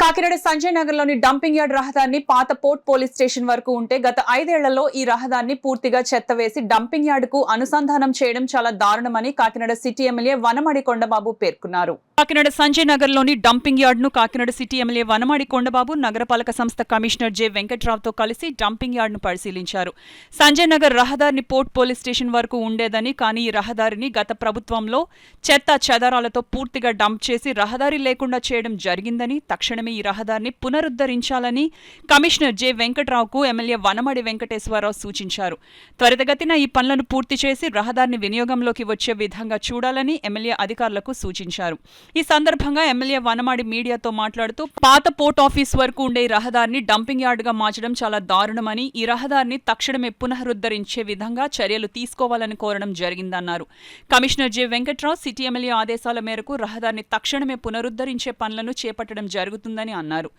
కాకినాడ సంజయ్ నగర్ లోని dumping yard రహదారిని పాత పోర్ట్ పోలీస్ స్టేషన్ వరకు ఉంటే గత 5 ఏళ్లలో ఈ రహదారిని పూర్తిగా చెత్త వేసి డంపింగ్ యార్డ్ కు అనుసంధానం చేయడం చాలా దారుణమని కాకినాడ సిటీ ఎమ్మెల్యే వనమాడి కొండబాబు పేర్కొన్నారు. కాకినాడ సంజయ్ నగర్ లోని డంపింగ్ యార్డ్ ను కాకినాడ సిటీ ఎమ్మెల్యే వనమాడి కొండబాబు నగరపాలక సంస్థ కమిషనర్ జె వెంకట్రావుతో కలిసి డంపింగ్ యార్డ్ ను పరిశీలించారు. సంజయ్ నగర్ రహదారిని పోర్ట్ పోలీస్ స్టేషన్ వరకు ఉండేదని, కానీ ఈ రహదారిని గత ప్రభుత్వంలో చెత్త చెదారాలతో పూర్తిగా డంప్ చేసి రహదారి లేకుండా చేయడం జరిగిందని, తక్షణమే ఈ రహదారిని పునరుద్ధరించాలని కమిషనర్ జె వెంకట్రావుకు ఎమ్మెల్యే వనమాడి వెంకటేశ్వరరావు సూచించారు. త్వరితగతిన ఈ పనులను పూర్తి చేసి రహదారిని వినియోగంలోకి వచ్చే విధంగా చూడాలని ఎమ్మెల్యే అధికారులకు సూచించారు. ఈ సందర్భంగా ఎమ్మెల్యే వనమాడి మీడియాతో మాట్లాడుతూ, పాత పోర్ట్ ఆఫీస్ వరకు ఉండే ఈ రహదారిని డంపింగ్ యార్డుగా మార్చడం చాలా దారుణమని, ఈ రహదారిని తక్షణమే పునరుద్ధరించే విధంగా చర్యలు తీసుకోవాలని కోరడం జరిగిందన్నారు. Commissioner J Venkatrao city MLA ఆదేశాల మేరకు రహదారిని తక్షణమే పునరుద్ధరించే పనులను చేపట్టడం జరుగుతుందని అన్నారు.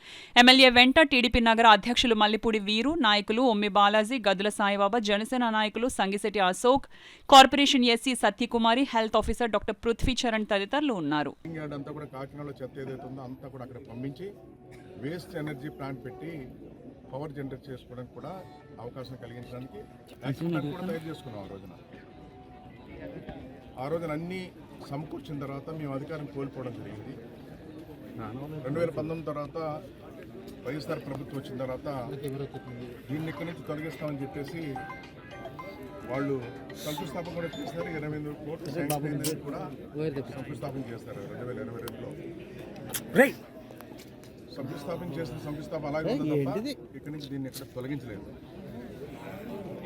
ఎమ్మెల్యే వెంట టీడీపీ నగర అధ్యక్షులు మల్లిపూడి వీరు, నాయకులు ఒమ్మి బాలాజీ, గదుల సాయిబాబా, జనసేన నాయకులు Sangisetti Ashok, corporation SC Satyakumari, health officer doctor Prithvi Charan తదితరులు ఉన్నారు. కాకినాడలో చెత్త ఏదైతే ఉందో అంతా కూడా అక్కడ పంపించి వేస్ట్ ఎనర్జీ ప్లాంట్ పెట్టి పవర్ జనరేట్ చేసుకోవడానికి కూడా అవకాశం కలిగించడానికి కూడా తయారు చేసుకున్నాం. ఆ రోజున అన్నీ సమకూర్చిన తర్వాత మేము అధికారం కోల్పోవడం జరిగింది. 2019 తర్వాత వైఎస్ఆర్ ప్రభుత్వం వచ్చిన తర్వాత దీన్ని ఇక్కడి నుంచి తొలగిస్తామని చెప్పేసి వాళ్ళు శంకుస్థాపన కూడా చేస్తారు. 28 కోట్లు శాంక్షన్ కూడా శంకుస్థాపన చేస్తారు. 2022లో శంకుస్థాపన అలాగే ఉంది తప్ప ఇక్కడి నుంచి దీన్ని ఎక్కడ తొలగించలేదు.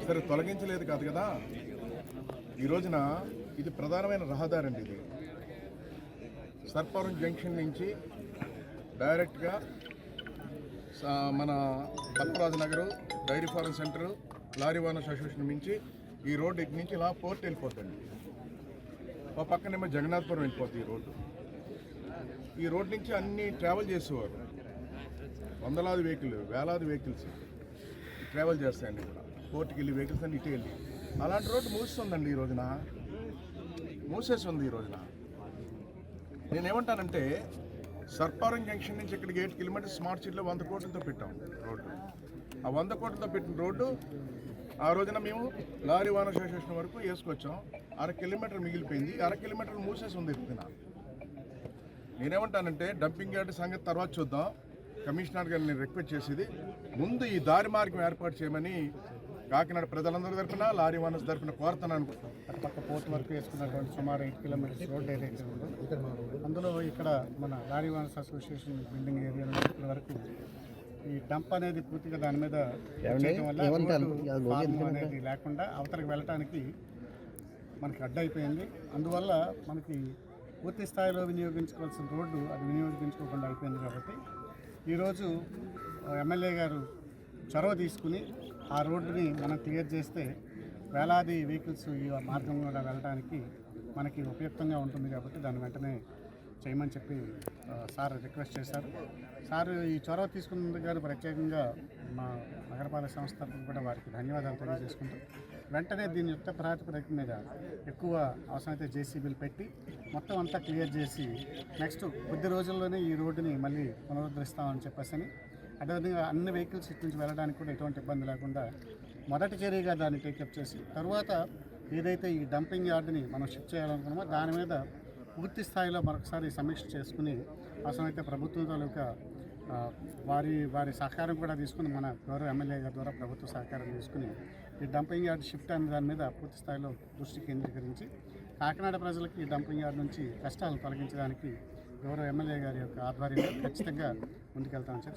సరే, తొలగించలేదు కాదు కదా, ఈ రోజున ఇది ప్రధానమైన రహదారి అండి. ఇది సర్పవరం జంక్షన్ నుంచి డైరెక్ట్గా మన Padmaraju Nagar, dairy farm centre, lorry owners association నుంచి ఈ రోడ్డు ఇక్కడి నుంచి ఇలా పోర్ట్ వెళ్ళిపోతుంది. ఒక పక్కనేమో జగన్నాథపురం వెళ్ళిపోతుంది. ఈ రోడ్ నుంచి అన్నీ ట్రావెల్ చేసేవారు. వందలాది వెహికల్, వేలాది వెహికల్స్ ట్రావెల్ చేస్తాయండి. ఇక్కడ పోర్ట్కి వెళ్ళి వెహికల్స్ అన్ని ఇటు వెళ్ళి అలాంటి రోడ్డు మూస్తుందండి. ఈ రోజున మూసేసి ఉంది. ఈ రోజున నేనేమంటానంటే, సర్పారం జంక్షన్ నుంచి ఇక్కడికి 8 కిలోమీటర్స్ స్మార్ట్ సిటీలో 100 కోట్లతో పెట్టాం రోడ్డు. ఆ 100 కోట్లతో పెట్టిన రోడ్డు ఆ రోజున మేము లారీ ఓనర్స్ అసోసియేషన్ వరకు వేసుకొచ్చాం. 1/2 కిలోమీటర్ మిగిలిపోయింది. 1/2 కిలోమీటర్ మూసేసి ఉంది. నేనేమంటానంటే, డంపింగ్ యార్డ్ సంగతి తర్వాత చూద్దాం. కమిషనర్ గారిని నేను రిక్వెస్ట్ చేసేది, ముందు ఈ దారి మార్గం ఏర్పాటు చేయమని కాకినాడ ప్రజలందరి తరఫున, లారీ ఓనర్స్ తరఫున కోరుతున్నాను. అటుపక్క పోర్ట్ వరకు వేసుకున్నటువంటి సుమారు 8 కిలోమీటర్స్ రోడ్ ఏదైతే ఉందో అందులో ఇక్కడ మన lorry owners association building area నుంచి ఇక్కడ వరకు ఈ డంప్ అనేది పూర్తిగా దాని మీద చేయడం వల్ల అనేది లేకుండా అవతలకు వెళ్ళటానికి మనకి అడ్డైపోయింది. అందువల్ల మనకి పూర్తి స్థాయిలో వినియోగించుకోవాల్సిన రోడ్డు అది వినియోగించుకోకుండా అయిపోయింది. కాబట్టి ఈరోజు ఎమ్మెల్యే గారు చొరవ తీసుకుని ఆ రోడ్డుని మనం క్లియర్ చేస్తే వేలాది వెహికల్స్ ఈ మార్గం కూడా వెళ్ళడానికి మనకి ఉపయుక్తంగా ఉంటుంది. కాబట్టి దాన్ని వెంటనే చేయమని చెప్పి సార్ రిక్వెస్ట్ చేశారు. సార్ ఈ చొరవ తీసుకున్నందుకు గారు ప్రత్యేకంగా మా నగరపాలక సంస్థ కూడా వారికి ధన్యవాదాలు తెలియజేసుకుంటూ, వెంటనే దీని యుద్ధ ప్రాతిపదిక మీద ఎక్కువ అవసరమైతే జేసీబీలు పెట్టి మొత్తం అంతా క్లియర్ చేసి నెక్స్ట్ కొద్ది రోజుల్లోనే ఈ రోడ్డుని మళ్ళీ పునరుద్ధరిస్తామని చెప్పేసి, అదేవిధంగా అన్ని వెహికల్స్ ఇటు నుంచి వెళ్ళడానికి కూడా ఎటువంటి ఇబ్బంది లేకుండా మొదటి చర్యగా దాన్ని టేకప్ చేసి, తర్వాత ఏదైతే ఈ డంపింగ్ యార్డ్ని మనం షిఫ్ట్ చేయాలనుకున్నామో దాని మీద పూర్తి స్థాయిలో మరొకసారి సమీక్ష చేసుకుని అవసరమైతే ప్రభుత్వం తాలూకా వారి సహకారం కూడా తీసుకుని, మన గౌరవ ఎమ్మెల్యే గారి ద్వారా ప్రభుత్వ సహకారం తీసుకుని ఈ డంపింగ్ యార్డ్ షిఫ్ట్ అనే దాని మీద పూర్తి స్థాయిలో దృష్టి కేంద్రీకరించి కాకినాడ ప్రజలకి ఈ డంపింగ్ యార్డ్ నుంచి కష్టాలను తొలగించడానికి గౌరవ ఎమ్మెల్యే గారి యొక్క ఆధ్వర్యంలో ఖచ్చితంగా ముందుకెళ్తామని చెప్పి